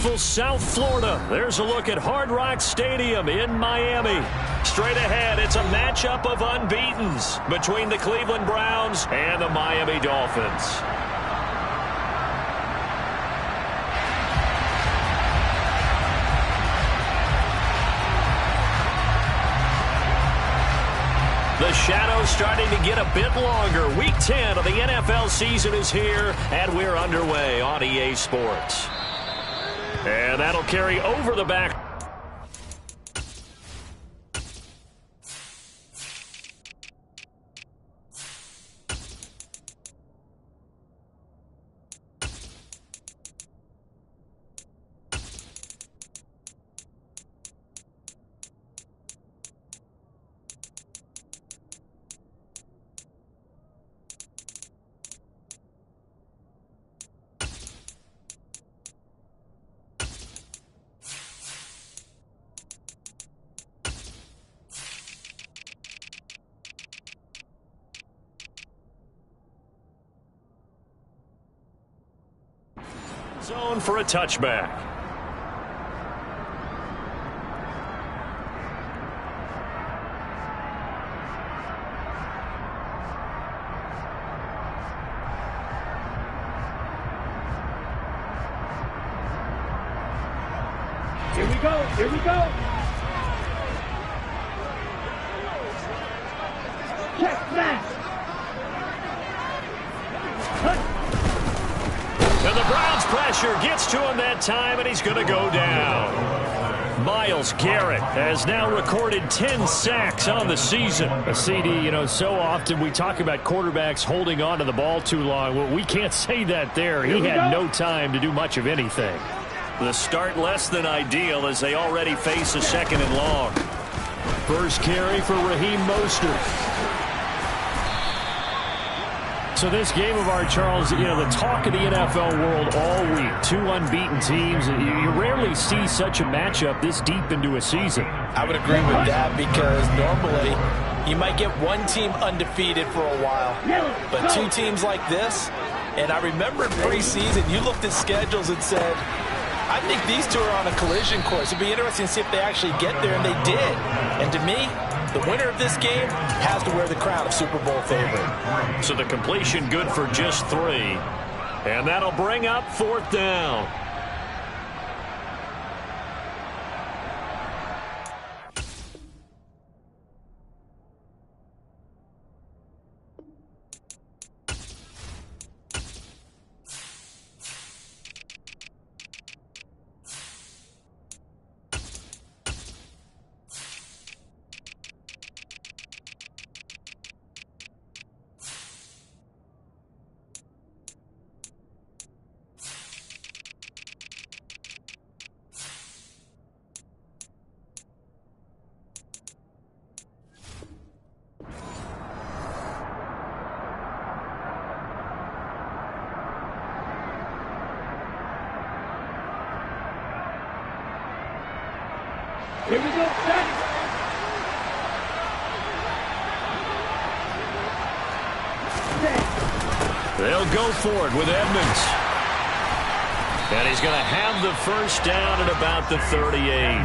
beautiful South Florida. There's a look at Hard Rock Stadium in Miami. Straight ahead, it's a matchup of unbeatens between the Cleveland Browns and the Miami Dolphins. The shadow's starting to get a bit longer. Week 10 of the NFL season is here, and we're underway on EA Sports. And that'll carry over the back. Zone for a touchback. Here we go. Here we go. Check that. And the Browns pressure gets to him that time, and he's going to go down. Myles Garrett has now recorded 10 sacks on the season. A CD, you know, so often we talk about quarterbacks holding on to the ball too long. Well, we can't say that there. He had no time to do much of anything. The start less than ideal as they already face a second and long. First carry for Raheem Mostert. So this game of our, Charles, you know, the talk of the NFL world all week. Two unbeaten teams. You rarely see such a matchup this deep into a season. I would agree with that because normally you might get one team undefeated for a while. But two teams like this, and I remember in preseason you looked at schedules and said, I think these two are on a collision course. It'd be interesting to see if they actually get there, and they did. And to me, the winner of this game has to wear the crown of Super Bowl favorite. So the completion good for just 3. And that'll bring up 4th down. Here we go. Set. They'll go for it with Edmonds. And he's going to have the first down at about the 38.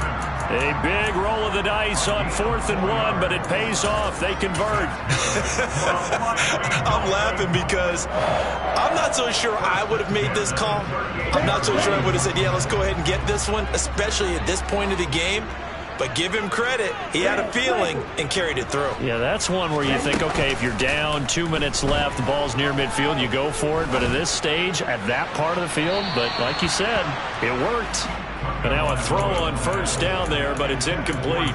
A big roll of the dice on 4th and 1, but it pays off. They convert. I'm laughing because I'm not so sure I would have made this call. I'm not so sure I would have said, yeah, let's go ahead and get this one, especially at this point of the game. But give him credit. He had a feeling and carried it through. Yeah, that's one where you think, okay, if you're down, 2 minutes left, the ball's near midfield, you go for it. But at this stage, at that part of the field, but like you said, it worked. And now a throw on first down there, but it's incomplete.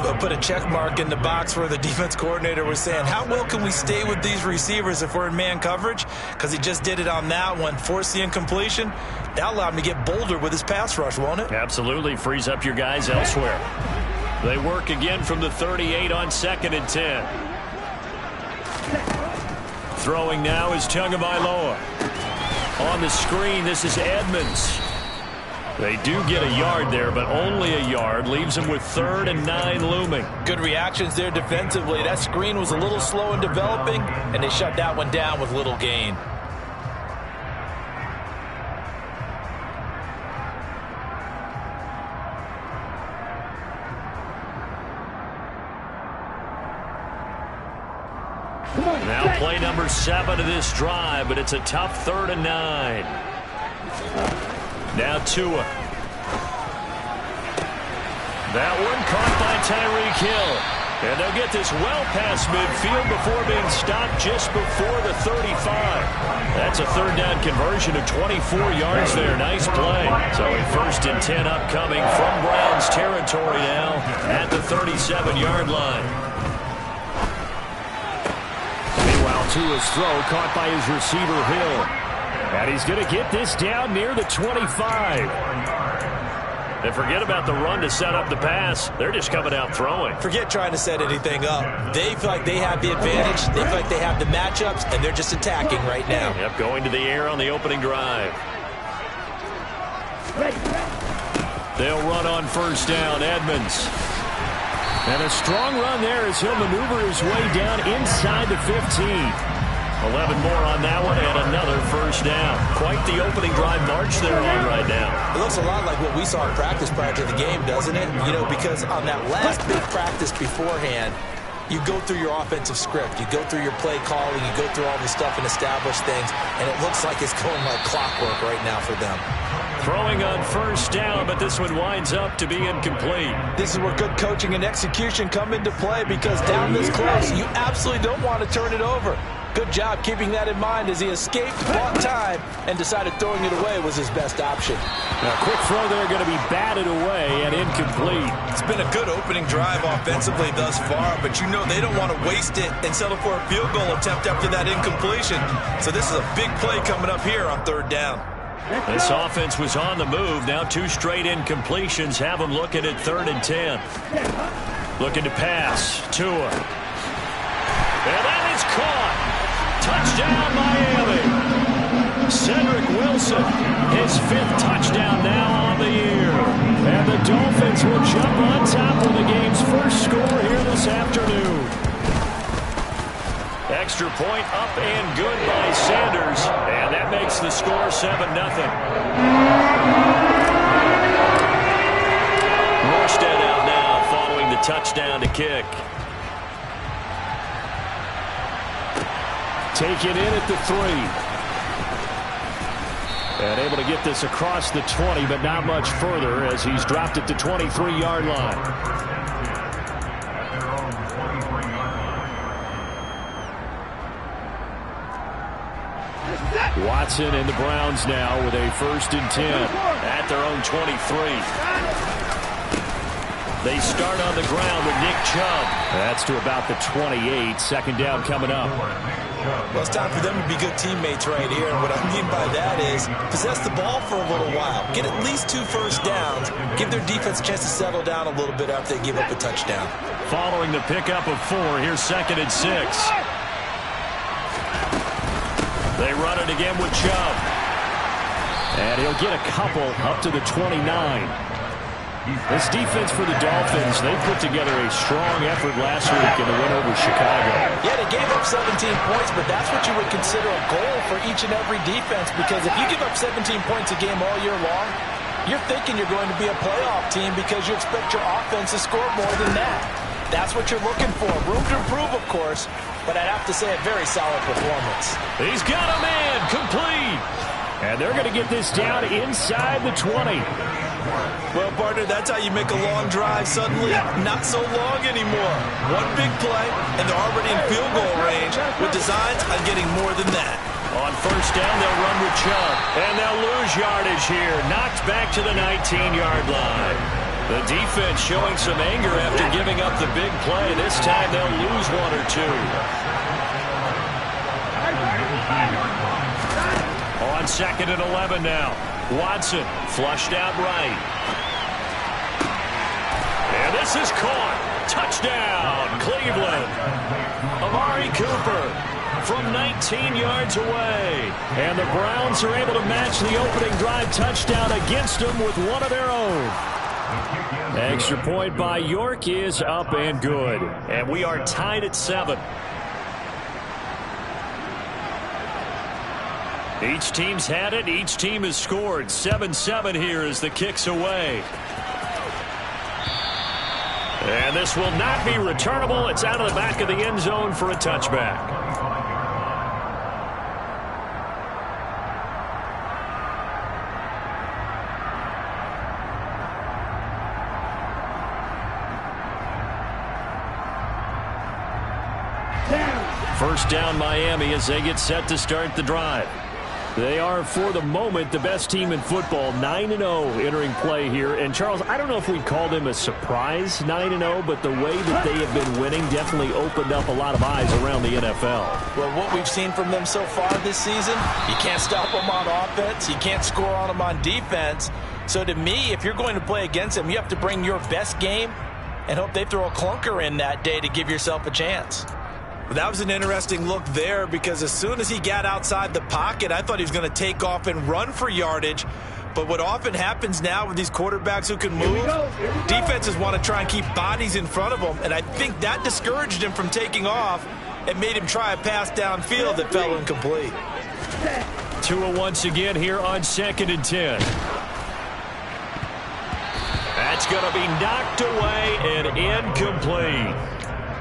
We'll put a check mark in the box where the defense coordinator was saying, how well can we stay with these receivers if we're in man coverage? Because he just did it on that one, forced the incompletion. That allowed him to get bolder with his pass rush, won't it? Absolutely. Frees up your guys elsewhere. They work again from the 38 on 2nd and 10. Throwing now is Tagovailoa. On the screen, this is Edmonds. They do get a yard there, but only a yard. Leaves them with 3rd and 9 looming. Good reactions there defensively. That screen was a little slow in developing, and they shut that one down with little gain. Now play number 7 of this drive, but it's a tough 3rd and 9. Now Tua. That one caught by Tyreek Hill. And they'll get this well past midfield before being stopped just before the 35. That's a 3rd down conversion of 24 yards there. Nice play. So a 1st and 10 upcoming from Browns territory now at the 37-yard line. Meanwhile, Tua's throw caught by his receiver Hill. And he's going to get this down near the 25. And forget about the run to set up the pass. They're just coming out throwing. Forget trying to set anything up. They feel like they have the advantage. They feel like they have the matchups, and they're just attacking right now. Yep, going to the air on the opening drive. They'll run on 1st down. Edmonds. And a strong run there as he'll maneuver his way down inside the 15. 11 more on that one and another 1st down. Quite the opening drive march they're on right now. It looks a lot like what we saw in practice prior to the game, doesn't it? You know, because on that last big practice beforehand, you go through your offensive script. You go through your play calling. You go through all the stuff and establish things. And it looks like it's going like clockwork right now for them. Throwing on 1st down, but this one winds up to be incomplete. This is where good coaching and execution come into play because down this close, you absolutely don't want to turn it over. Good job keeping that in mind as he escaped, bought time, and decided throwing it away was his best option. Now, quick throw there going to be batted away and incomplete. It's been a good opening drive offensively thus far, but you know they don't want to waste it and settle for a field goal attempt after that incompletion. So this is a big play coming up here on 3rd down. This offense was on the move. Now 2 straight incompletions have them looking at 3rd and 10. Looking to pass. Tua. And that is caught. Touchdown, Miami. Cedric Wilson, his 5th touchdown now on the year. And the Dolphins will jump on top of the game's first score here this afternoon. Extra point up and good by Sanders. And that makes the score 7-0. Morstead out now following the touchdown to kick. Taken in at the 3. And able to get this across the 20, but not much further as he's dropped it to 23-yard line. Watson and the Browns now with a 1st and 10 at their own 23. They start on the ground with Nick Chubb. That's to about the 28. 2nd down coming up. Well, it's time for them to be good teammates right here. And what I mean by that is possess the ball for a little while. Get at least 2 1st downs. Give their defense a chance to settle down a little bit after they give up a touchdown. Following the pickup of 4, here's 2nd and 6. They run it again with Chubb. And he'll get a couple up to the 29. This defense for the Dolphins, they put together a strong effort last week in the win over Chicago. Yeah, they gave up 17 points, but that's what you would consider a goal for each and every defense, because if you give up 17 points a game all year long, you're thinking you're going to be a playoff team because you expect your offense to score more than that. That's what you're looking for. Room to improve, of course, but I'd have to say a very solid performance. He's got a man, complete. And they're going to get this down inside the 20. Well, partner, that's how you make a long drive suddenly not so long anymore. One big play, and they're already in field goal range with designs on getting more than that. On 1st down, they'll run with Chubb. And they'll lose yardage here. Knocked back to the 19-yard line. The defense showing some anger after giving up the big play. This time they'll lose 1 or 2. On 2nd and 11 now. Watson flushed out right. And this is caught. Touchdown, Cleveland. Amari Cooper from 19 yards away. And the Browns are able to match the opening drive touchdown against them with one of their own. Extra point by York is up and good. And we are tied at 7. Each team's had it. Each team has scored. 7-7 here as the kick's away. And this will not be returnable. It's out of the back of the end zone for a touchback. First down Miami as they get set to start the drive. They are, for the moment, the best team in football, 9-0 entering play here. And, Charles, I don't know if we'd call them a surprise 9-0, but the way that they have been winning definitely opened up a lot of eyes around the NFL. Well, what we've seen from them so far this season, you can't stop them on offense. You can't score on them on defense. So, to me, if you're going to play against them, you have to bring your best game and hope they throw a clunker in that day to give yourself a chance. That was an interesting look there because as soon as he got outside the pocket, I thought he was going to take off and run for yardage. But what often happens now with these quarterbacks who can move, defenses want to try and keep bodies in front of them. And I think that discouraged him from taking off and made him try a pass downfield that fell incomplete. Tua once again here on 2nd and 10. That's going to be knocked away and incomplete.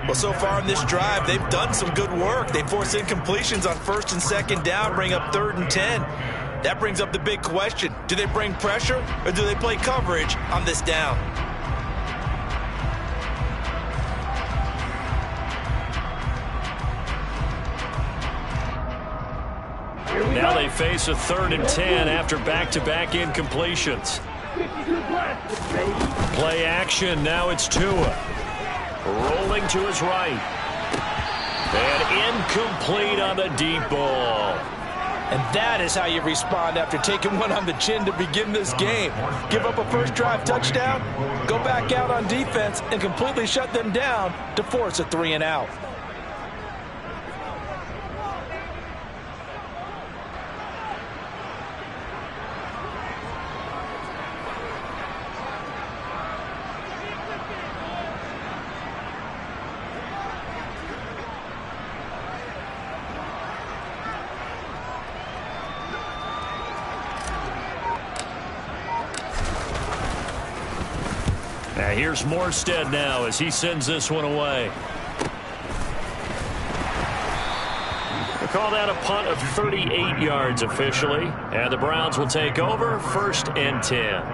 Well, so far in this drive, they've done some good work. They force incompletions on 1st and 2nd down, bring up 3rd and 10. That brings up the big question. Do they bring pressure or do they play coverage on this down? Now they face a 3rd and 10 after back-to-back incompletions. Play action. Now it's Tua. Rolling to his right. And incomplete on the deep ball. And that is how you respond after taking one on the chin to begin this game. Give up a first drive touchdown, go back out on defense, and completely shut them down to force a 3-and-out. Here's Morstead now as he sends this one away. We'll call that a punt of 38 yards officially. And the Browns will take over 1st and 10.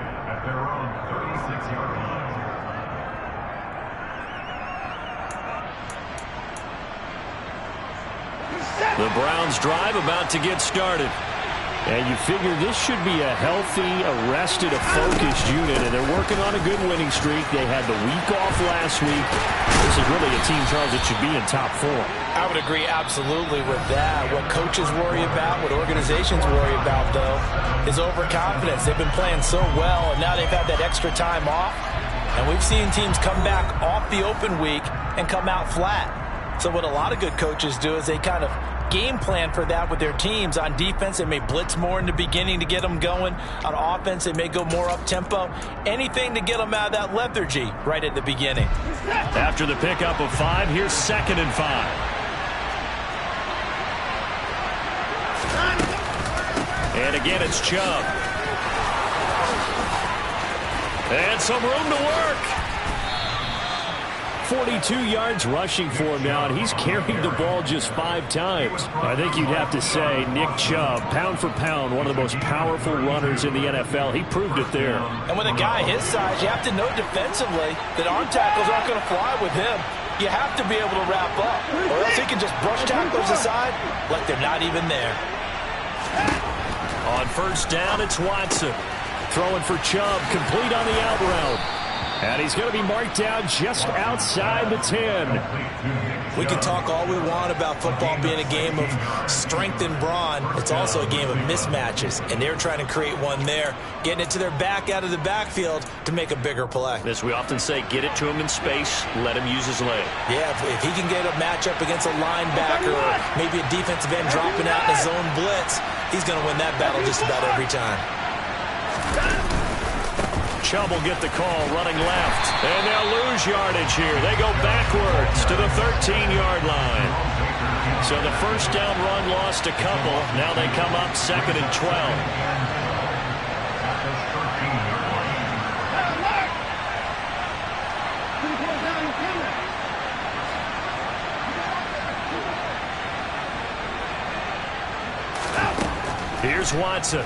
The Browns drive about to get started. And you figure this should be a healthy, arrested, a focused unit, and they're working on a good winning streak. They had the week off last week. This is really a team, Charles, that should be in top 4. I would agree absolutely with that. What coaches worry about, what organizations worry about, though, is overconfidence. They've been playing so well, and now they've had that extra time off. And we've seen teams come back off the open week and come out flat. So what a lot of good coaches do is they kind of game plan for that with their teams. On defense, they may blitz more in the beginning to get them going. On offense, they may go more up-tempo. Anything to get them out of that lethargy right at the beginning. After the pickup of 5, here's 2nd and 5. And again, it's Chubb. And some room to work. 42 yards rushing for him now, and he's carried the ball just 5 times. I think you'd have to say Nick Chubb, pound for pound, one of the most powerful runners in the NFL. He proved it there. And with a guy his size, you have to know defensively that arm tackles aren't going to fly with him. You have to be able to wrap up, or else he can just brush tacklers aside like they're not even there. On 1st down, it's Watson. Throwing for Chubb, complete on the out route. And he's going to be marked down just outside the 10. We can talk all we want about football being a game of strength and brawn. It's also a game of mismatches, and they're trying to create one there, getting it to their back out of the backfield to make a bigger play. As we often say, get it to him in space, let him use his leg. Yeah, if he can get a matchup against a linebacker or maybe a defensive end dropping out in a zone blitz, he's going to win that battle just about every time. Chubb will get the call, running left. And they'll lose yardage here. They go backwards to the 13-yard line. So the first down run lost a couple. Now they come up 2nd and 12. Here's Watson.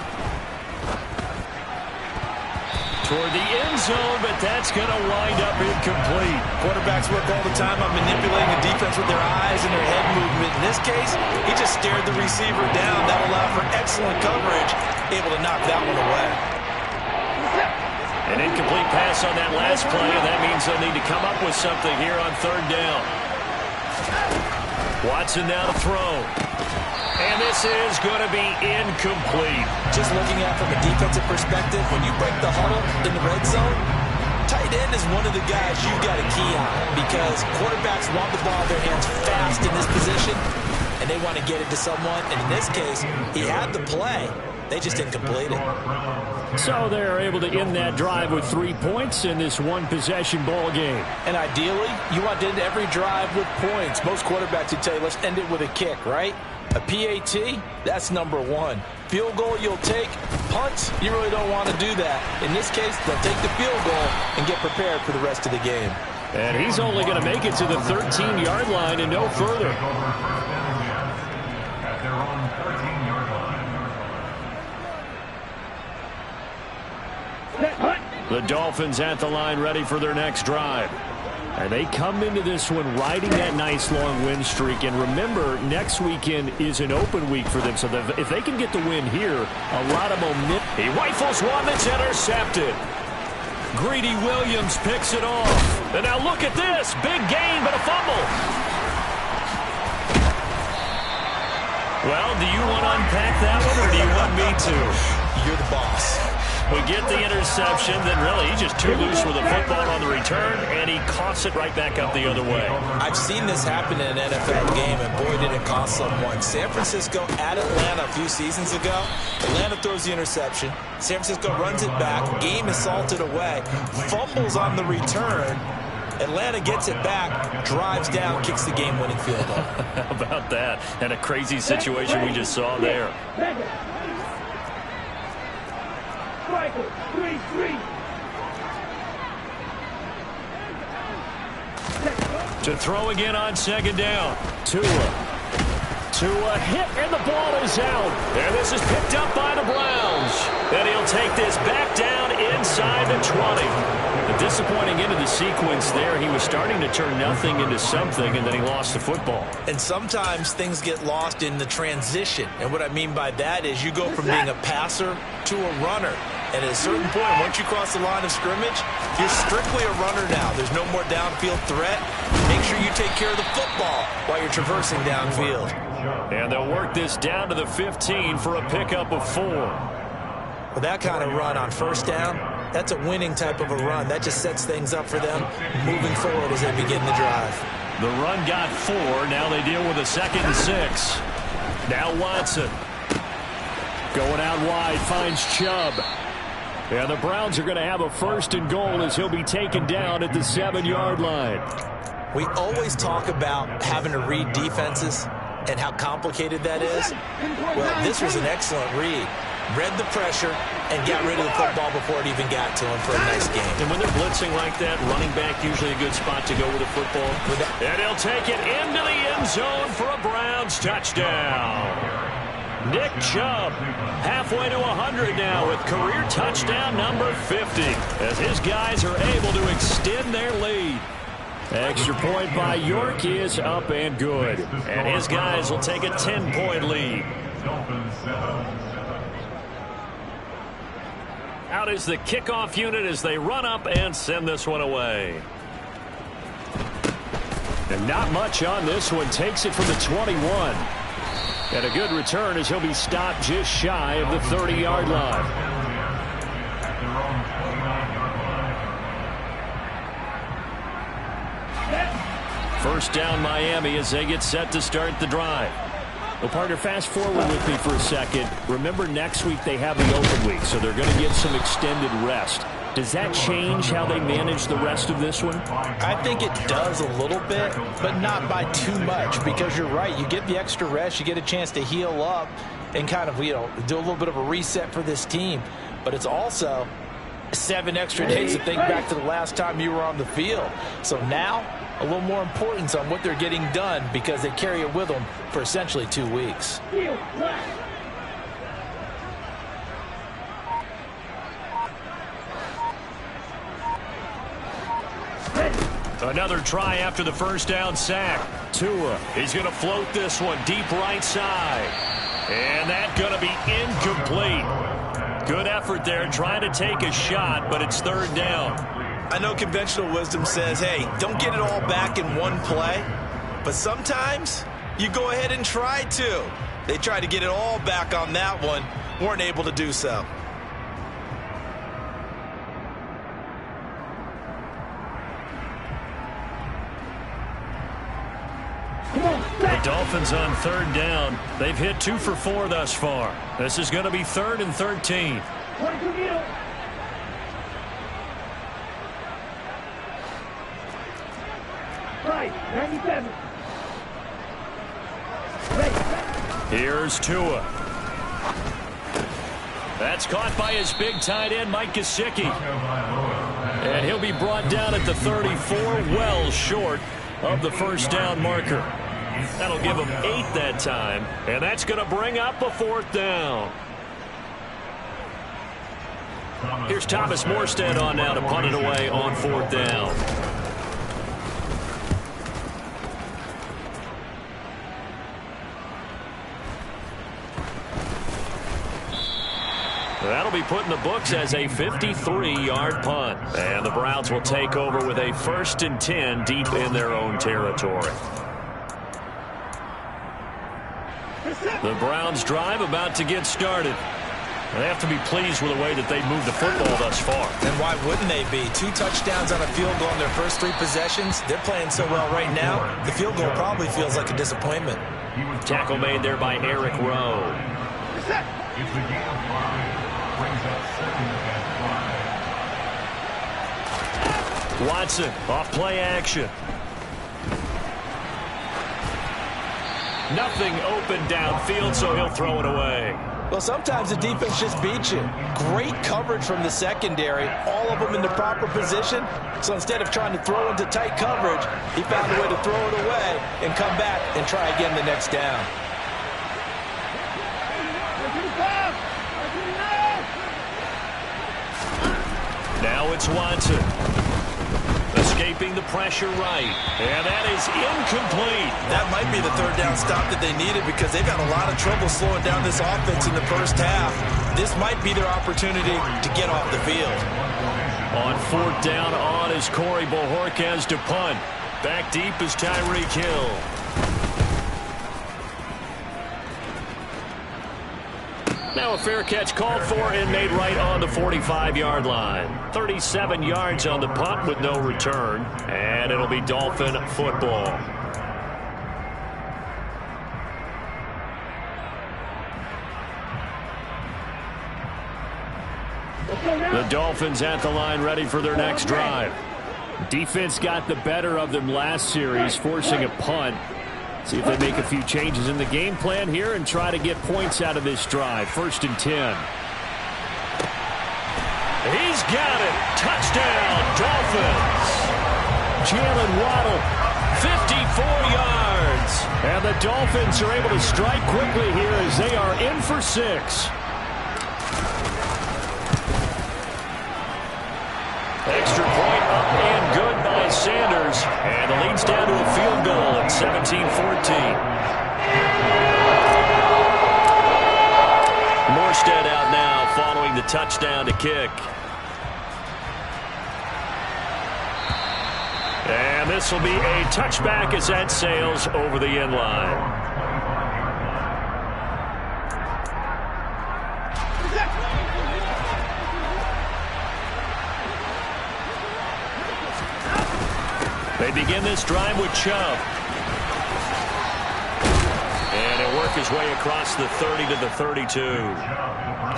Toward the end zone, but that's going to wind up incomplete. Quarterbacks work all the time on manipulating the defense with their eyes and their head movement. In this case, he just stared the receiver down. That allowed for excellent coverage, able to knock that one away. An incomplete pass on that last play, and that means they'll need to come up with something here on third down. Watson now to throw. And this is going to be incomplete. Just looking at it from a defensive perspective, when you break the huddle in the red zone, tight end is one of the guys you've got to key on because quarterbacks want the ball in their hands fast in this position, and they want to get it to someone. And in this case, he had the play. They just didn't complete it. So they're able to end that drive with 3 points in this one-possession ball game. And ideally, you want to end every drive with points. Most quarterbacks would tell you, let's end it with a kick, right? A PAT, that's number one. Field goal you'll take. Punts, you really don't want to do that. In this case, they'll take the field goal and get prepared for the rest of the game. And he's only going to make it to the 13-yard line and no further. The Dolphins at the line ready for their next drive. And they come into this one riding that nice long win streak. And remember, next weekend is an open week for them. So if they can get the win here, a lot of momentum. He rifles one that's intercepted. Greedy Williams picks it off. And now look at this. Big gain, but a fumble. Well, do you want to unpack that one, or do you want me to? You're the boss. We get the interception, then really he's just too loose with the football on the return, and he coughs it right back up the other way. I've seen this happen in an NFL game, and boy, did it cost someone. San Francisco at Atlanta a few seasons ago. Atlanta throws the interception. San Francisco runs it back. Game is salted away. Fumbles on the return. Atlanta gets it back, drives down, kicks the game-winning field goal. How about that? And a crazy situation we just saw there. To throw again on second down. Tua hit, and the ball is out. And this is picked up by the Browns. And he'll take this back down inside the 20. A disappointing end of the sequence there. He was starting to turn nothing into something, and then he lost the football. And sometimes things get lost in the transition. And what I mean by that is you go from being a passer to a runner. And at a certain point, once you cross the line of scrimmage, you're strictly a runner now. There's no more downfield threat. Make sure you take care of the football while you're traversing downfield. And they'll work this down to the 15 for a pickup of 4. With that kind of run on first down, that's a winning type of a run. That just sets things up for them moving forward as they begin the drive. The run got 4. Now they deal with a 2nd and 6. Now Watson. Going out wide, finds Chubb. And the Browns are going to have a 1st and goal as he'll be taken down at the 7-yard line. We always talk about having to read defenses and how complicated that is. Well, this was an excellent read. Read the pressure and got rid of the football before it even got to him for a nice game. And when they're blitzing like that, running back usually a good spot to go with the football. And he'll take it into the end zone for a Browns touchdown. Nick Chubb halfway to 100 now with career touchdown number 50 as his guys are able to extend their lead. Extra point by York is up and good. And his guys will take a 10-point lead. Out is the kickoff unit as they run up and send this one away. And not much on this one. Takes it from the 21. And a good return as he'll be stopped just shy of the 30-yard line. First down Miami as they get set to start the drive. Well, partner, fast forward with me for a second. Remember, next week they have the open week, so they're going to get some extended rest. Does that change how they manage the rest of this one? I think it does a little bit, but not by too much, because you're right. You get the extra rest. You get a chance to heal up and kind of, do a little bit of a reset for this team. But it's also 7 extra days to think back to the last time you were on the field. So now, a little more importance on what they're getting done because they carry it with them for essentially 2 weeks. Another try after the first down sack. Tua, he's going to float this one deep right side. And that's going to be incomplete. Good effort there trying to take a shot, but it's third down. I know conventional wisdom says, hey, don't get it all back in one play. But sometimes you go ahead and try to. They tried to get it all back on that one. Weren't able to do so. The Dolphins on third down. They've hit 2 for 4 thus far. This is going to be 3rd and 13. Right, 97. Here's Tua. That's caught by his big tight end, Mike Gesicki. And he'll be brought down at the 34, well short of the first down marker. That'll give him 8 that time, and that's going to bring up a 4th down. Here's Thomas Morstead on now to punt it away on 4th down. That'll be put in the books as a 53-yard punt. And the Browns will take over with a 1st and 10 deep in their own territory. The Browns drive about to get started. They have to be pleased with the way that they've moved the football thus far. And why wouldn't they be? 2 touchdowns on a field goal in their first 3 possessions. They're playing so well right now, the field goal probably feels like a disappointment. Tackle made there by Eric Rowe. Watson off play action. Nothing open downfield, so he'll throw it away. Well, sometimes the defense just beats you. Great coverage from the secondary, all of them in the proper position. So instead of trying to throw into tight coverage, he found a way to throw it away and come back and try again the next down. Now it's Watson. Escaping the pressure right. And that is incomplete. That might be the 3rd down stop that they needed because they've got a lot of trouble slowing down this offense in the first half. This might be their opportunity to get off the field. On 4th down on is Corey Bojorquez to punt. Back deep is Tyreek Hill. Now a fair catch called for and made right on the 45-yard line. 37 yards on the punt with no return. And it'll be Dolphin football. The Dolphins at the line ready for their next drive. Defense got the better of them last series, forcing a punt. See if they make a few changes in the game plan here and try to get points out of this drive. 1st and 10. He's got it. Touchdown, Dolphins. Jalen Waddle, 54 yards. And the Dolphins are able to strike quickly here as they are in for 6. Extra point up and good by Sanders. And the lead's down to a field goal at 17-14. Morstead out now following the touchdown to kick. And this will be a touchback as that sails over the end line. They begin this drive with Chubb. And he'll work his way across the 30 to the 32.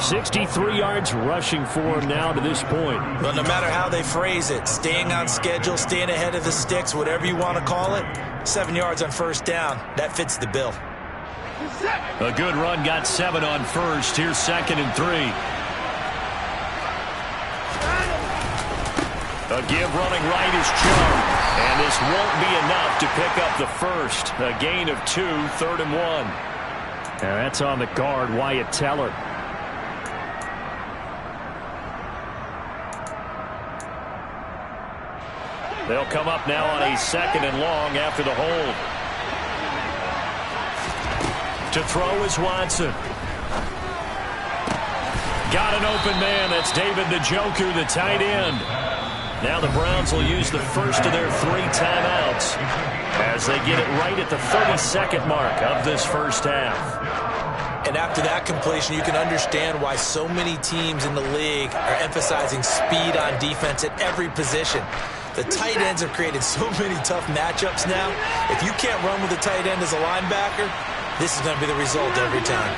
63 yards rushing for him now to this point. But no matter how they phrase it, staying on schedule, staying ahead of the sticks, whatever you want to call it, 7 yards on 1st down, that fits the bill. A good run got 7 on 1st. Here's 2nd and 3. A give running right is Chubb. And this won't be enough to pick up the 1st. A gain of 2, 3rd and 1. And that's on the guard, Wyatt Teller. They'll come up now on a 2nd and long after the hold. To throw is Watson. Got an open man. That's David Njoku, the tight end. Now the Browns will use the first of their 3 timeouts as they get it right at the 32nd mark of this first half. And after that completion, you can understand why so many teams in the league are emphasizing speed on defense at every position. The tight ends have created so many tough matchups now. If you can't run with a tight end as a linebacker, this is going to be the result every time.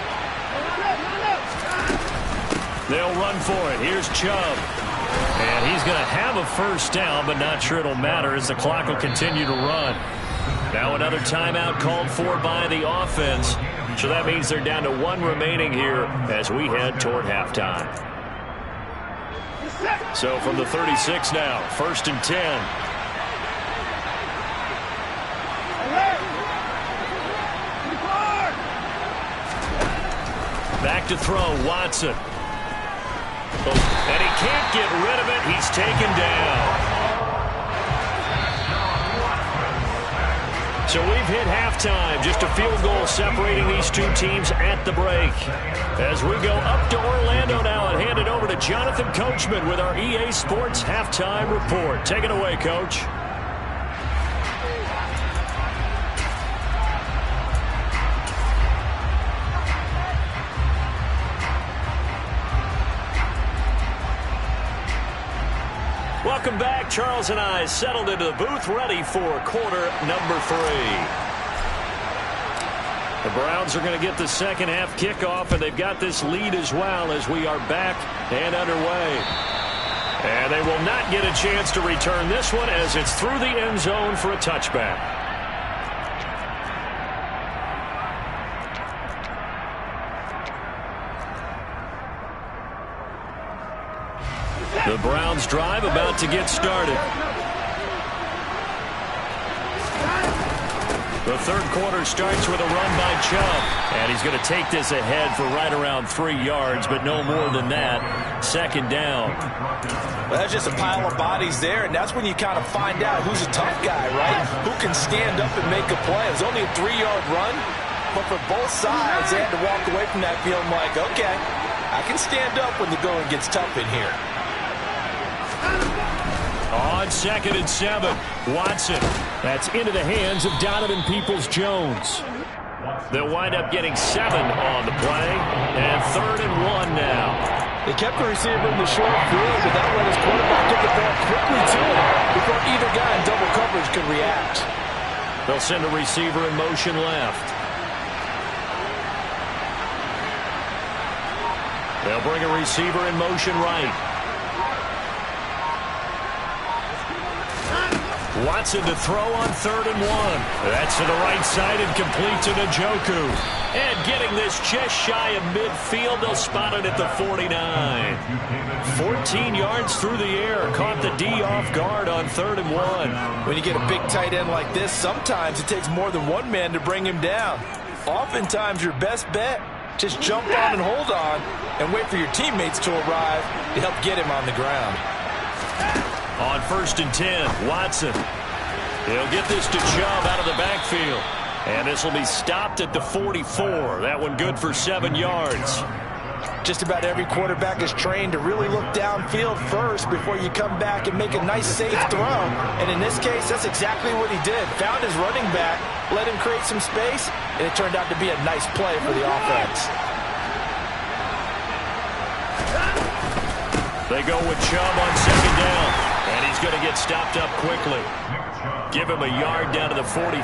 They'll run for it. Here's Chubb. And he's going to have a first down, but not sure it'll matter as the clock will continue to run. Now another timeout called for by the offense. So that means they're down to 1 remaining here as we head toward halftime. So from the 36 now, 1st and 10. Back to throw, Watson. And he can't get rid of it. He's taken down. So we've hit halftime. Just a field goal separating these 2 teams at the break. As we go up to Orlando now and hand it over to Jonathan Coachman with our EA Sports Halftime Report. Take it away, Coach. Welcome back. Charles and I settled into the booth ready for quarter number 3. The Browns are going to get the second half kickoff, and they've got this lead as well as we are back and underway. And they will not get a chance to return this one as it's through the end zone for a touchback. The Browns drive about to get started. The third quarter starts with a run by Chubb. And he's going to take this ahead for right around 3 yards, but no more than that. 2nd down. Well, that's just a pile of bodies there, and that's when you kind of find out who's a tough guy, right? Who can stand up and make a play. It was only a 3-yard run, but for both sides, they had to walk away from that feeling like, okay, I can stand up when the going gets tough in here. On 2nd and 7, Watson. That's into the hands of Donovan Peoples-Jones. They'll wind up getting 7 on the play, and 3rd and 1 now. They kept the receiver in the short field, but that let his quarterback get the ball quickly to him before either guy in double coverage could react. They'll send a receiver in motion left. They'll bring a receiver in motion right. Watson to throw on 3rd and 1. That's to the right side and complete to Njoku. And getting this just shy of midfield, they'll spot it at the 49. 14 yards through the air. Caught the D off guard on 3rd and 1. When you get a big tight end like this, sometimes it takes more than one man to bring him down. Oftentimes, your best bet, just jump on and hold on and wait for your teammates to arrive to help get him on the ground. On 1st and 10, Watson. He'll get this to Chubb out of the backfield. And this will be stopped at the 44. That one good for 7 yards. Just about every quarterback is trained to really look downfield first before you come back and make a nice, safe throw. And in this case, that's exactly what he did. Found his running back, let him create some space, and it turned out to be a nice play for the offense. They go with Chubb on 2nd down. And he's going to get stopped up quickly. Give him a yard down to the 43.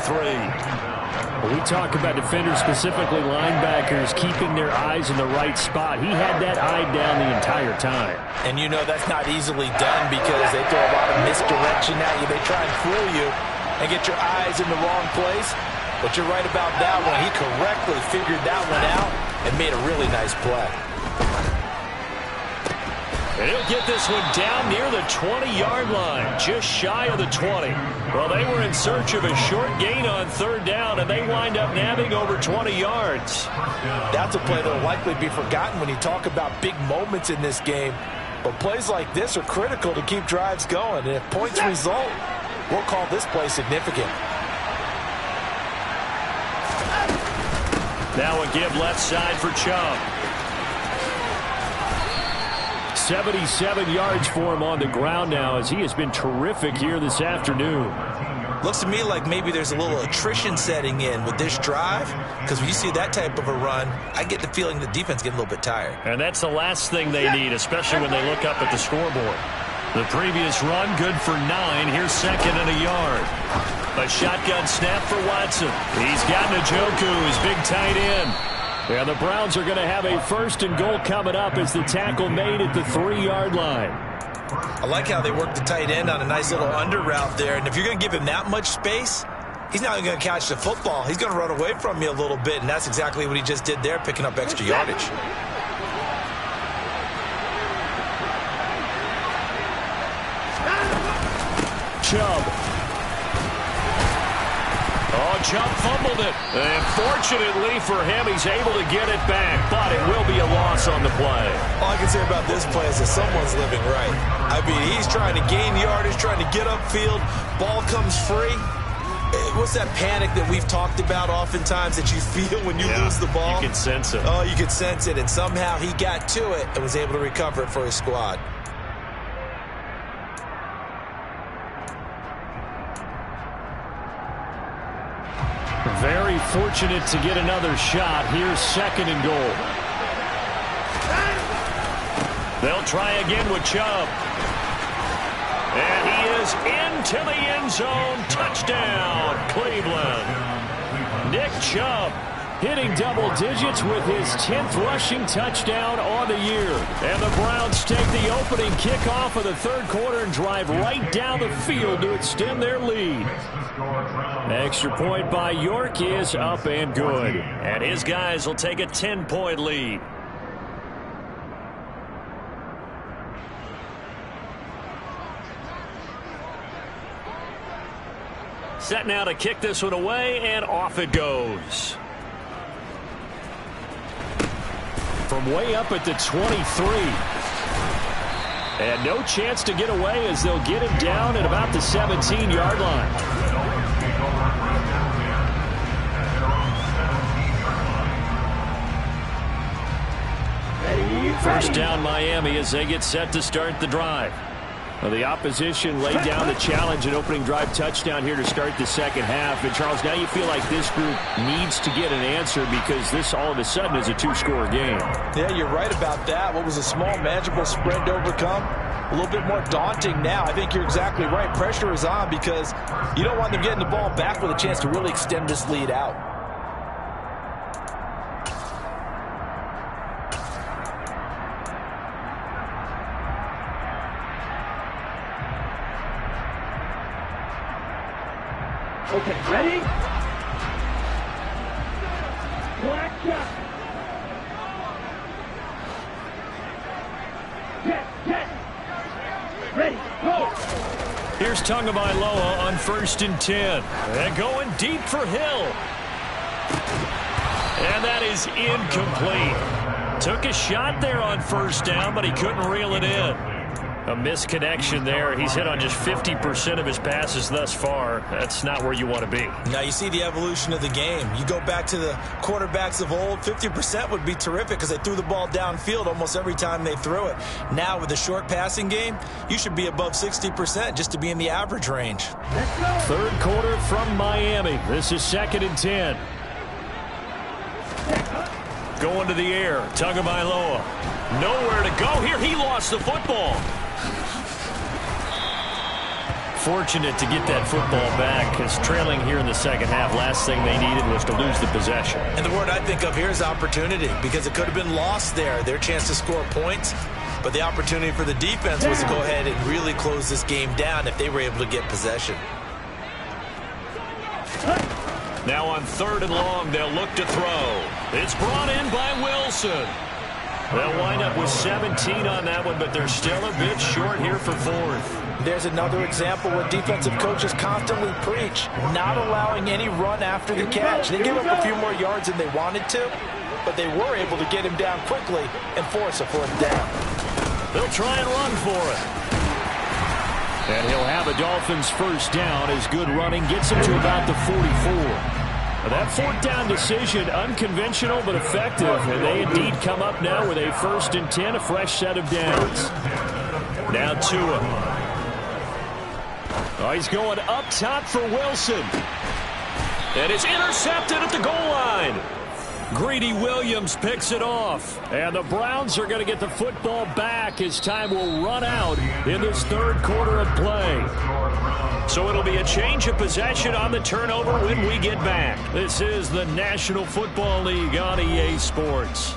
When we talk about defenders, specifically linebackers, keeping their eyes in the right spot, he had that eye down the entire time. And you know that's not easily done because they throw a lot of misdirection at you. They try and fool you and get your eyes in the wrong place. But you're right about that one. He correctly figured that one out and made a really nice play. And he'll get this one down near the 20-yard line, just shy of the 20. Well, they were in search of a short gain on 3rd down, and they wind up nabbing over 20 yards. That's a play that will likely be forgotten when you talk about big moments in this game. But plays like this are critical to keep drives going. And if points result, we'll call this play significant. Now a give left side for Chubb. 77 yards for him on the ground now, as he has been terrific here this afternoon. Looks to me like maybe there's a little attrition setting in with this drive, because when you see that type of a run, I get the feeling the defense getting a little bit tired. And that's the last thing they need, especially when they look up at the scoreboard. The previous run, good for 9. Here's second and a yard. A shotgun snap for Watson. He's got Njoku, his big tight end. And the Browns are going to have a first and goal coming up as the tackle made at the 3-yard line. I like how they work the tight end on a nice little under route there. And if you're going to give him that much space, he's not going to catch the football. He's going to run away from you a little bit, and that's exactly what he just did there, picking up extra yardage. Chubb. Oh, Chubb fumbled it. And fortunately for him, he's able to get it back, but it will be a loss on the play. All I can say about this play is that someone's living right. I mean, he's trying to gain yardage, trying to get upfield. Ball comes free. What's that panic that we've talked about oftentimes that you feel when you lose the ball? You can sense it. Oh, you can sense it. And somehow he got to it and was able to recover it for his squad. Very fortunate to get another shot. Here's second and goal. They'll try again with Chubb. And he is into the end zone. Touchdown, Cleveland. Nick Chubb hitting double digits with his 10th rushing touchdown on the year. And the Browns take the opening kickoff of the third quarter and drive right down the field to extend their lead. Extra point by York is up and good. And his guys will take a 10-point lead. Set now to kick this one away, and off it goes. From way up at the 23. And no chance to get away as they'll get him down at about the 17-yard line. First down Miami as they get set to start the drive. Well, the opposition laid down the challenge and opening drive touchdown here to start the second half. And, Charles, now you feel like this group needs to get an answer because this all of a sudden is a two-score game. Yeah, you're right about that. What was a small, manageable spread to overcome? A little bit more daunting now. I think you're exactly right. Pressure is on because you don't want them getting the ball back with a chance to really extend this lead out. Okay, ready? Black shot. Get. Ready, go. Here's Tagovailoa on 1st and 10. And going deep for Hill. And that is incomplete. Took a shot there on first down, but he couldn't reel it in. A misconnection there. He's hit on just 50% of his passes thus far. That's not where you want to be. Now you see the evolution of the game. You go back to the quarterbacks of old, 50% would be terrific because they threw the ball downfield almost every time they threw it. Now with the short passing game, you should be above 60% just to be in the average range. Third quarter from Miami. This is 2nd and 10. Going to the air. Tagovailoa. Nowhere to go here. He lost the football. Fortunate to get that football back because trailing here in the second half, last thing they needed was to lose the possession. And the word I think of here is opportunity because it could have been lost there. Their chance to score points, but the opportunity for the defense was to go ahead and really close this game down if they were able to get possession. Now on 3rd and long, they'll look to throw. It's brought in by Wilson. They'll wind up with 17 on that one, but they're still a bit short here for 4th. There's another example where defensive coaches constantly preach, not allowing any run after the catch. They gave up a few more yards than they wanted to, but they were able to get him down quickly and force a 4th down. They'll try and run for it. And he'll have a Dolphins first down as good running gets him to about the 44. That fourth down decision, unconventional but effective. And they indeed come up now with a 1st and 10, a fresh set of downs. Now Tua. Oh, he's going up top for Wilson. And it's intercepted at the goal line. Greedy Williams picks it off. And the Browns are going to get the football back as time will run out in this 3rd quarter of play. So it'll be a change of possession on the turnover when we get back. This is the National Football League on EA Sports.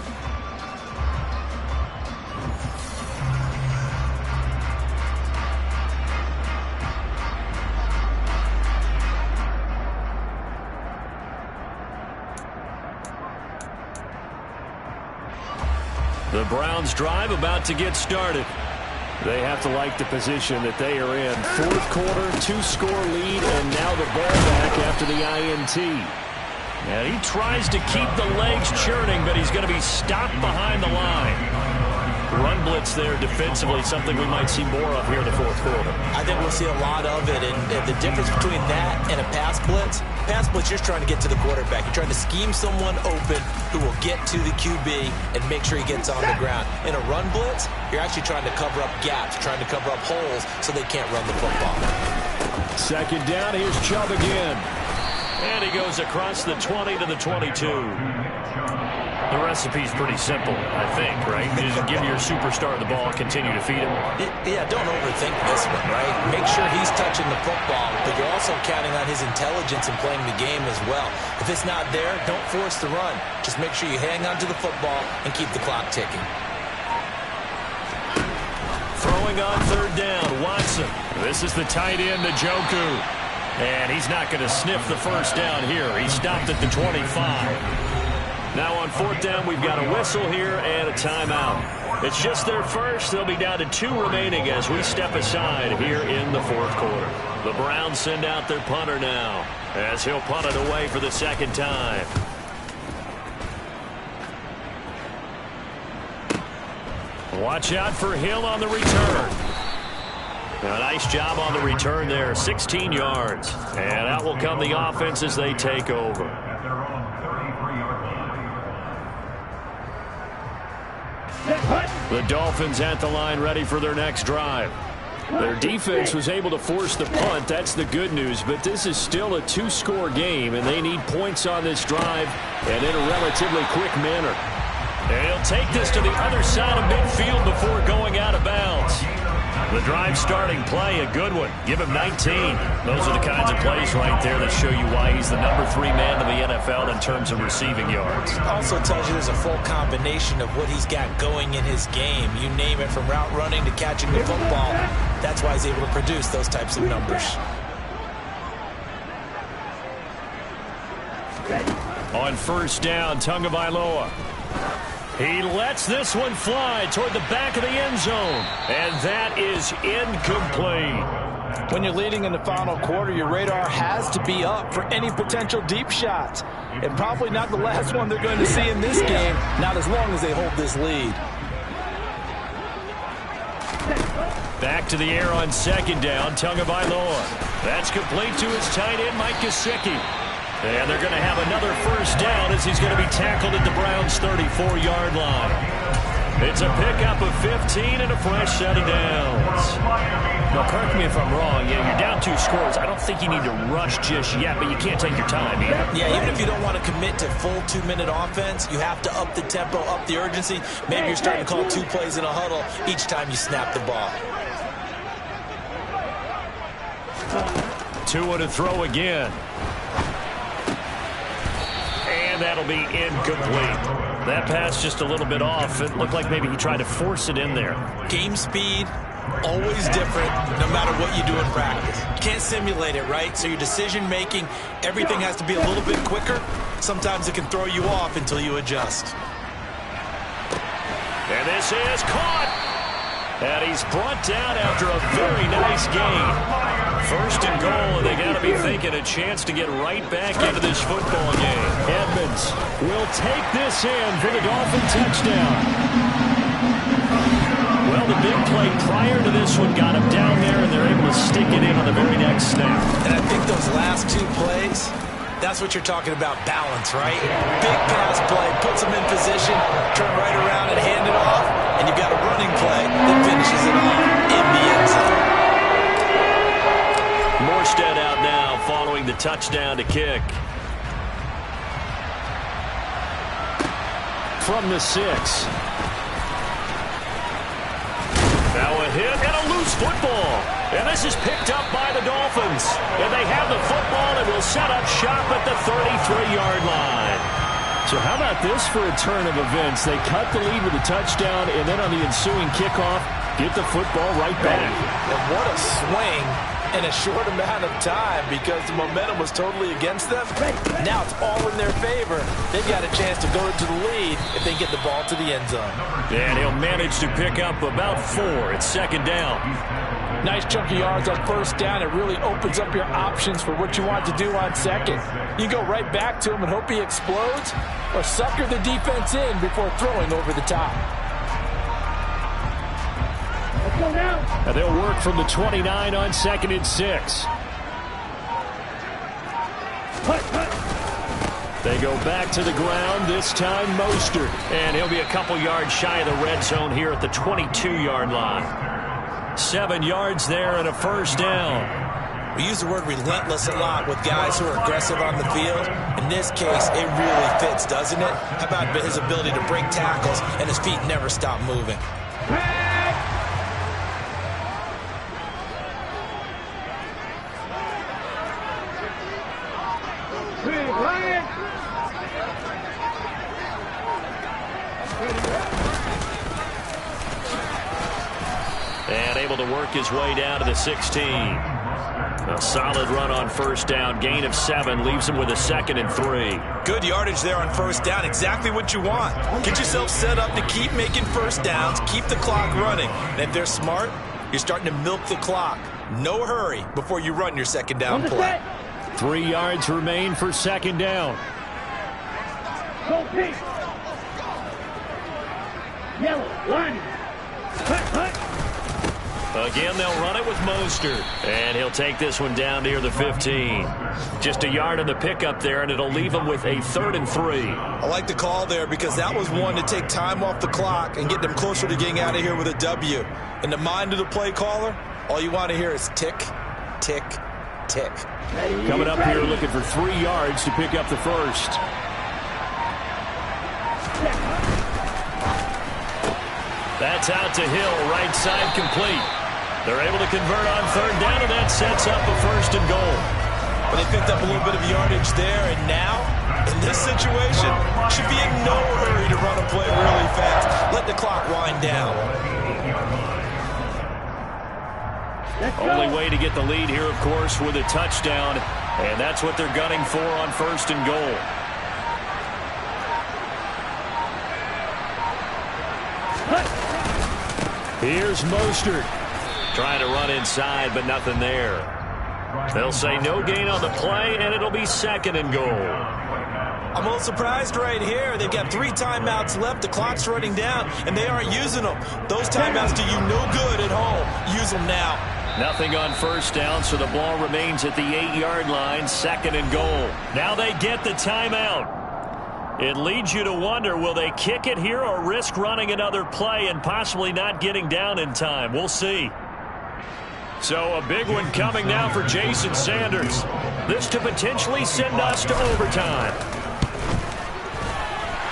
The Browns drive about to get started. They have to like the position that they are in. 4th quarter, 2-score lead, and now the ball back after the INT. And he tries to keep the legs churning, but he's going to be stopped behind the line. Run blitz there defensively, something we might see more of here in the 4th quarter. I think we'll see a lot of it, and the difference between that and a pass blitz, you're trying to get to the quarterback. You're trying to scheme someone open who will get to the QB and make sure he gets on the ground. In a run blitz, you're actually trying to cover up gaps, trying to cover up holes so they can't run the football. 2nd down, here's Chubb again. And he goes across the 20 to the 22. The recipe's pretty simple, I think, right? Just give your superstar the ball, continue to feed him. Yeah, don't overthink this one, right? Make sure he's touching the football, but you're also counting on his intelligence in playing the game as well. If it's not there, don't force the run. Just make sure you hang on to the football and keep the clock ticking. Throwing on 3rd down, Watson. This is the tight end, Njoku. And he's not going to sniff the first down here. He stopped at the 25. Now on 4th down, we've got a whistle here and a timeout. It's just their first. They'll be down to 2 remaining as we step aside here in the 4th quarter. The Browns send out their punter now as he'll punt it away for the 2nd time. Watch out for Hill on the return. A nice job on the return there, 16 yards. And out will come the offense as they take over. The Dolphins at the line ready for their next drive. Their defense was able to force the punt. That's the good news. But this is still a 2-score game, and they need points on this drive and in a relatively quick manner. And he'll take this to the other side of midfield before going out of bounds. The drive starting play, a good one. Give him 19. Those are the kinds of plays right there that show you why he's the number 3 man in the NFL in terms of receiving yards. Also tells you there's a full combination of what he's got going in his game. You name it, from route running to catching the football. That's why he's able to produce those types of numbers. On 1st down, Tagovailoa. He lets this one fly toward the back of the end zone. And that is incomplete. When you're leading in the final quarter, your radar has to be up for any potential deep shots. And probably not the last one they're going to see in this game, not as long as they hold this lead. Back to the air on 2nd down, Tagovailoa. That's complete to his tight end, Mike Gesicki. And they're going to have another 1st down as he's going to be tackled at the Browns' 34-yard line. It's a pickup of 15 and a fresh set of downs. Now, correct me if I'm wrong. Yeah, you're down 2 scores. I don't think you need to rush just yet, but you can't take your time either. Yeah, even if you don't want to commit to full 2-minute offense, you have to up the tempo, up the urgency. Maybe you're starting to call 2 plays in a huddle each time you snap the ball. Tua to throw again. And that'll be incomplete. That pass just a little bit off. It looked like maybe he tried to force it in there. Game speed, always different, no matter what you do in practice. You can't simulate it, right? So your decision-making, everything has to be a little bit quicker. Sometimes it can throw you off until you adjust. And this is caught. And he's brought down after a very nice gain. 1st and goal, and they got to be thinking a chance to get right back into this football game. Edmonds will take this in for the Dolphin touchdown. Well, the big play prior to this one got him down there, and they're able to stick it in on the very next snap. And I think those last 2 plays, that's what you're talking about, balance, right? Big pass play, puts them in position, turn right around and hand it off, and you've got a running play that finishes it off in the end zone. Morstead out now following the touchdown to kick. From the 6. Now a hit and a loose football. And this is picked up by the Dolphins. And they have the football and will set up shop at the 33-yard line. So how about this for a turn of events? They cut the lead with a touchdown, and then on the ensuing kickoff, get the football right back. And what a swing in a short amount of time, because the momentum was totally against them. Now it's all in their favor. They've got a chance to go into the lead if they get the ball to the end zone. And he'll manage to pick up about 4. It's second down. Nice chunky yards on first down. It really opens up your options for what you want to do on second. You go right back to him and hope he explodes, or sucker the defense in before throwing over the top. Let's go now. And they'll work from the 29 on 2nd and 6. They go back to the ground, this time Mostert. And he'll be a couple yards shy of the red zone here at the 22-yard line. 7 yards there and a first down. We use the word relentless a lot with guys who are aggressive on the field. In this case, it really fits, doesn't it? How about his ability to break tackles and his feet never stop moving? And able to work his way down to the 16. A solid run on first down. Gain of 7 leaves him with a 2nd and 3. Good yardage there on first down. Exactly what you want. Get yourself set up to keep making first downs. Keep the clock running. And if they're smart, you're starting to milk the clock. No hurry before you run your second down play. 3 yards remain for second down. Go pink. Yellow, line. Again, they'll run it with Mostert. And he'll take this one down near the 15. Just a yard on the pickup there, and it'll leave him with a 3rd and 3. I like the call there because that was one to take time off the clock and get them closer to getting out of here with a W. In the mind of the play caller, all you want to hear is tick, tick, tick. Coming up here looking for 3 yards to pick up the first. That's out to Hill, right side complete. They're able to convert on 3rd down, and that sets up a 1st and goal. But they picked up a little bit of yardage there, and now, in this situation, should be in no hurry to run a play really fast. Let the clock wind down. Only way to get the lead here, of course, with a touchdown, and that's what they're gunning for on 1st and goal. Here's Mostert. Trying to run inside, but nothing there. They'll say no gain on the play, and it'll be 2nd and goal. I'm a little surprised right here. They've got 3 timeouts left. The clock's running down, and they aren't using them. Those timeouts do you no good at home. Use them now. Nothing on first down, so the ball remains at the 8-yard line, 2nd and goal. Now they get the timeout. It leads you to wonder, will they kick it here or risk running another play and possibly not getting down in time? We'll see. So a big one coming now for Jason Sanders. This to potentially send us to overtime.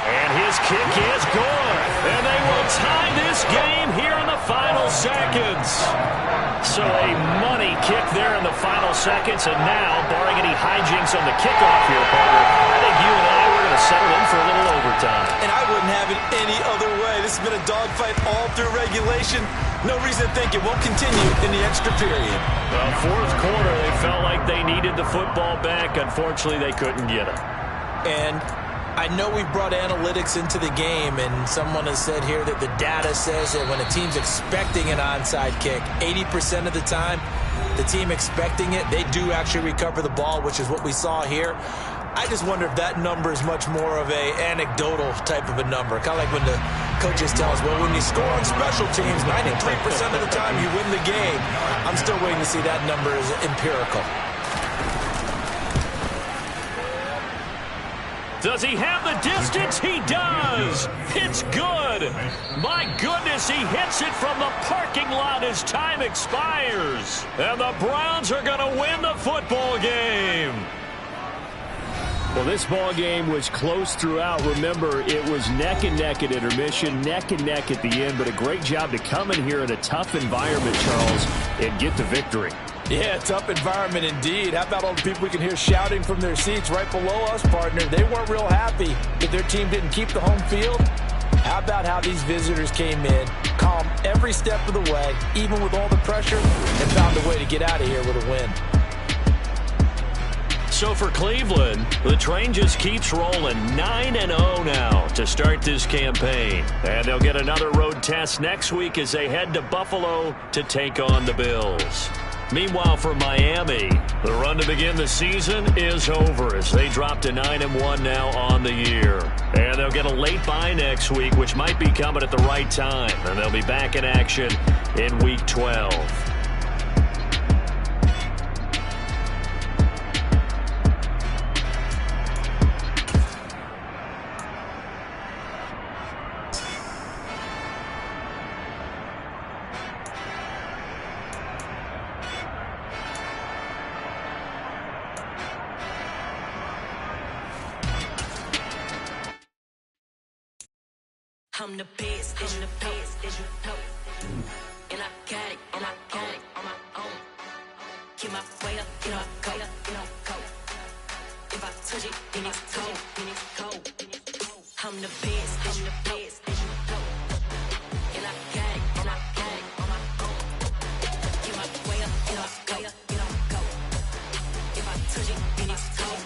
And his kick is good. And they will tie this game here in the final seconds. So a money kick there in the final seconds. And now, barring any hijinks on the kickoff here, partner, I think you and I were going to settle in for a little overtime. And I wouldn't have it any other way. This has been a dogfight all through regulation. No reason to think it won't continue in the extra period. Well, 4th quarter, they felt like they needed the football back. Unfortunately, they couldn't get it. And I know we've brought analytics into the game, and someone has said here that the data says that when a team's expecting an onside kick, 80% of the time, the team expecting it, they do actually recover the ball, which is what we saw here. I just wonder if that number is much more of a anecdotal type of a number. Kind of like when the coaches tell us, well, when you score on special teams, 93% of the time you win the game. I'm still waiting to see that number as empirical. Does he have the distance? He does. It's good. My goodness, he hits it from the parking lot as time expires. And the Browns are going to win the football game. Well, this ball game was close throughout. Remember, it was neck and neck at intermission, neck and neck at the end, but a great job to come in here in a tough environment, Charles, and get the victory. Yeah, tough environment indeed. How about all the people we can hear shouting from their seats right below us, partner? They weren't real happy that their team didn't keep the home field. How about how these visitors came in, calm every step of the way, even with all the pressure, and found a way to get out of here with a win. So for Cleveland, the train just keeps rolling 9-0 now to start this campaign. And they'll get another road test next week as they head to Buffalo to take on the Bills. Meanwhile, for Miami, the run to begin the season is over as they drop to 9-1 now on the year. And they'll get a late bye next week, which might be coming at the right time. And they'll be back in action in Week 12. I'm the best, as you know. And I got it, on my own. Get my way up, you know, go. If I touch it, then it's cold. I'm the best, as you know. And I got it, on my own. Get my way up, you know, go. If I touch it, then it's cold.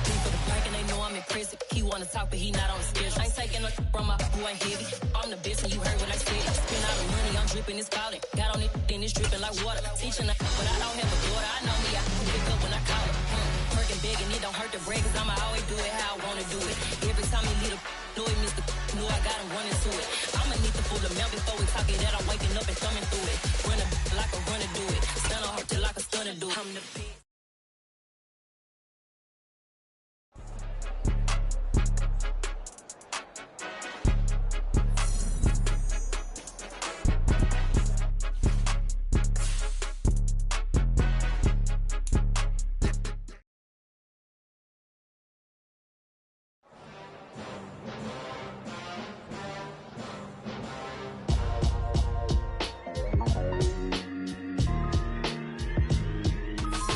People the park and they know I'm impressive. He wanna talk, but he not on the schedule. I ain't taking no from my boy heavy. I'm the best and you heard what I said. Spend all the money, I'm dripping, it's falling. Got on it, then it's dripping like water. Teaching but I don't have a daughter. I know me, I can pick up when I call it. Working big and it don't hurt the break, cause I'ma always do it how I wanna do it. Every time he lead a know it, Mr. Know I got him running to it. I'ma need to pull the mail before we talk it that I'm waking up and thumbing through it. Run a like a runner do it. Stun on her till like a stunner do it. I'm the best.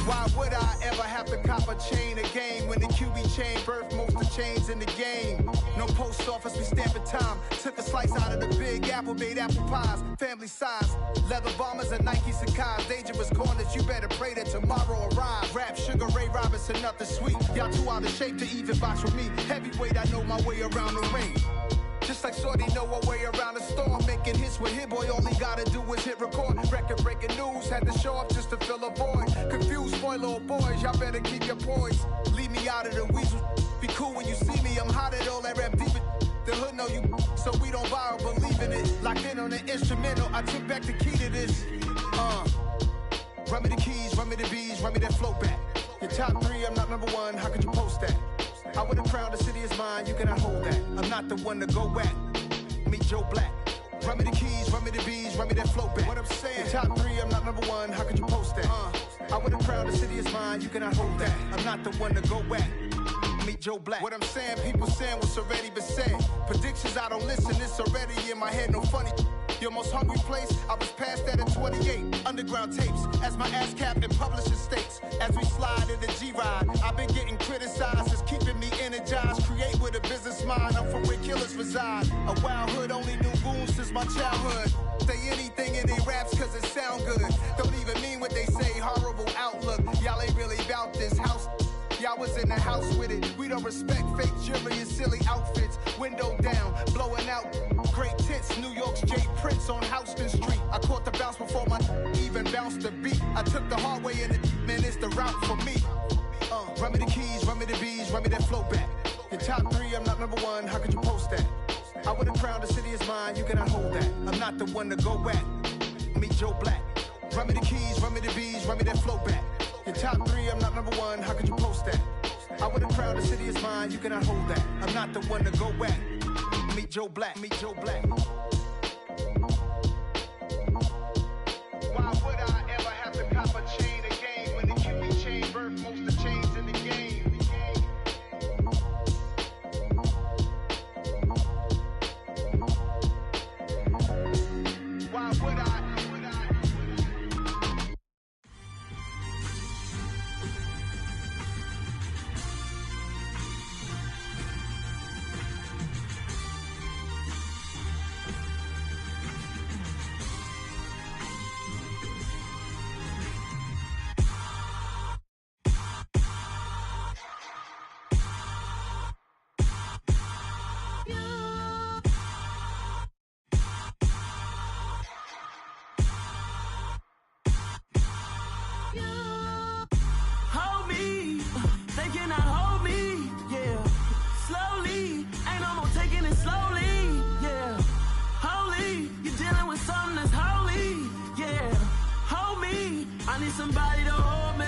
Why would I ever have to cop a chain again when the QB chain birthed most of the chains in the game? No post office, we stamping time. Took a slice out of the big apple, made apple pies, family size. Leather bombers and Nike Sacai's. Dangerous corners, you better pray that tomorrow arrives. Rap, Sugar Ray Robinson, nothing sweet. Y'all too out of shape to even box with me. Heavyweight, I know my way around the ring. Just like Shorty know her way around the storm. Making hits with Hit Boy, all he gotta do is hit record. Record breaking news, had to show up just to fill a void. Confused, spoil little boys, y'all better keep your poise. Leave me out of the weasel. Be cool when you see me, I'm hot at all that rap deep. The hood know you, so we don't borrow, believe in it. Locked in on the instrumental, I took back the key to this. Run me the keys, run me the bees, run me that flow back. Your top three, I'm not number one, how could you post that? I would have crowned the city is mine, you cannot hold that. I'm not the one to go at. Meet Joe Black. Run me the keys, run me the bees, run me that flow back. What I'm saying, your top three, I'm not number one, how could you post that? I would have crowned the city is mine, you cannot hold that. I'm not the one to go at. Meet Joe Black. What I'm saying, people saying what's already been said. Predictions, I don't listen, it's already in my head, no funny. Your most hungry place, I was past that at 28. Underground tapes, as my ass cap in publishing states. As we slide in the G-Ride, I've been getting criticized, it's keeping me energized. Create with a business mind, I'm from where killers reside. A wild hood, only knew goons since my childhood. Say anything in their raps cause it sound good. Don't even mean what they say, horrible outlook. Y'all ain't really about this house. Y'all was in the house with it. We don't respect fake jewelry and silly outfits. Window down, blowing out great tits. New York's J. Prince on Houston Street. I caught the bounce before my even bounced the beat. I took the hard way in it, man, it's the route for me. Run me the keys, run me the bees, run me that flow back. Your top three, I'm not number one, how could you post that? I would've crowned the city as mine, you cannot hold that. I'm not the one to go at. Meet Joe Black. Run me the keys, run me the bees, run me that flow back. Your top 3, I'm not number 1, how could you post that? I would've crowned the city as mine, you cannot hold that. I'm not the one to go at. Meet Joe Black, meet Joe Black. Why would I ever have to cop a chain again when the QB chain birthed most of the chains in the game? Why would I? Somebody to hold me.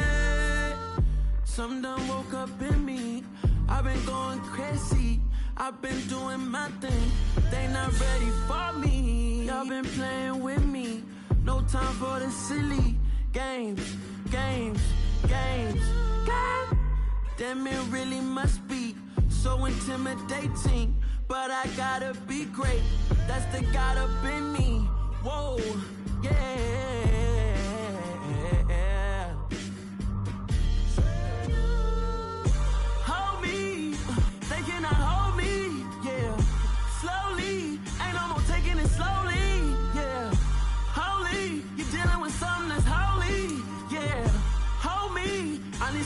Something done woke up in me. I've been going crazy. I've been doing my thing. They not ready for me. Y'all been playing with me. No time for the silly games. God damn, it really must be so intimidating. But I gotta be great. That's the God up in me. Whoa, yeah.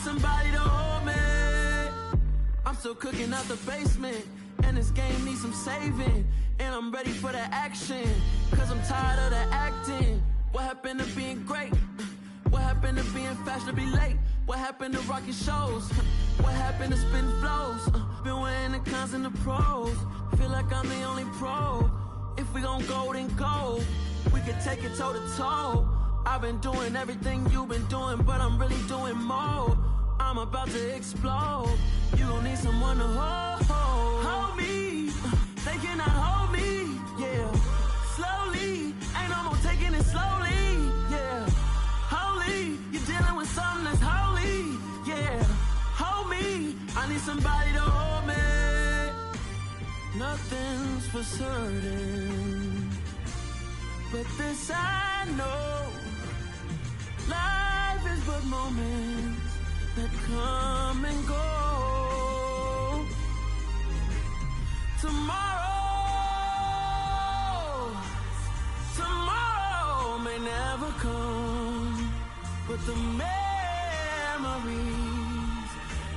Somebody to hold me. I'm still cooking out the basement, and this game needs some saving. And I'm ready for the action, cause I'm tired of the acting. What happened to being great? What happened to being fashionably late? What happened to rocking shows? What happened to spitting flows? Been weighing the cons and the pros. Feel like I'm the only pro. If we gon' go, then go. We can take it toe to toe. I've been doing everything you've been doing, but I'm really doing more. I'm about to explode. You gon' need someone to hold me. They cannot hold me, yeah. Slowly, ain't no more taking it slowly, yeah. Holy, you're dealing with something that's holy, yeah. Hold me, I need somebody to hold me. Nothing's for certain, but this I know. Life is but moments that come and go. Tomorrow may never come, but the memories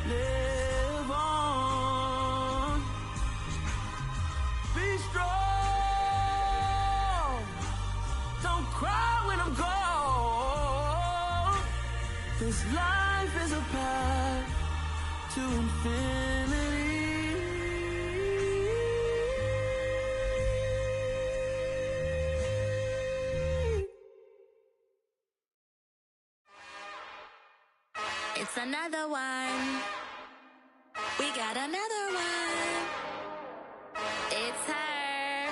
live on. Be strong, don't cry when I'm gone. This life is a path to infinity. It's another one. We got another one. It's her.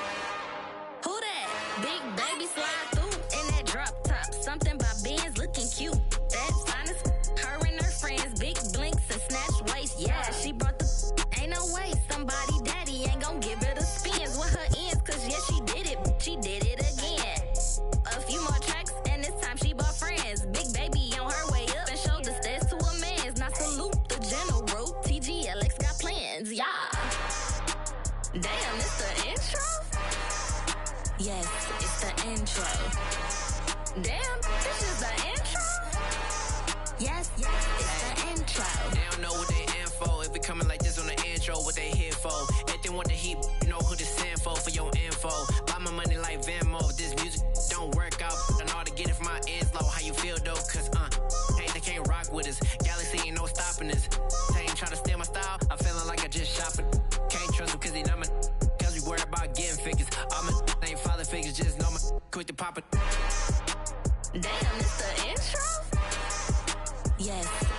Who that? Big baby slide through in that drop top. Something by Benz looking cute. That's honest. Her and her friends, big blinks and snatch waist. Yeah, she brought the. Ain't no way somebody daddy ain't gon' give her the spins with her ends. Cause yeah, she did it. She did it again. A few more tracks and this time she bought friends. Big baby on her way up and showed the stairs to a man's. Now salute the general. TGLX got plans. Yeah. Damn, it's the intro? Yes, it's the intro. Damn, this is the intro? Yes, it's the intro. They don't know what they in for. If we coming like this on the intro, what they here for? If they want the heat, you know who to send for your info. Buy my money like Venmo. If this music don't work out, I know how to get it from my ends low. How you feel though? Cause hey, they can't rock with us. Galaxy ain't no stopping us. They ain't try to steal my style. I'm feeling like I just shopping. Can't trust them cause they not my. Cause we worried about getting quick to pop it. Damn, it's the intro? Yes.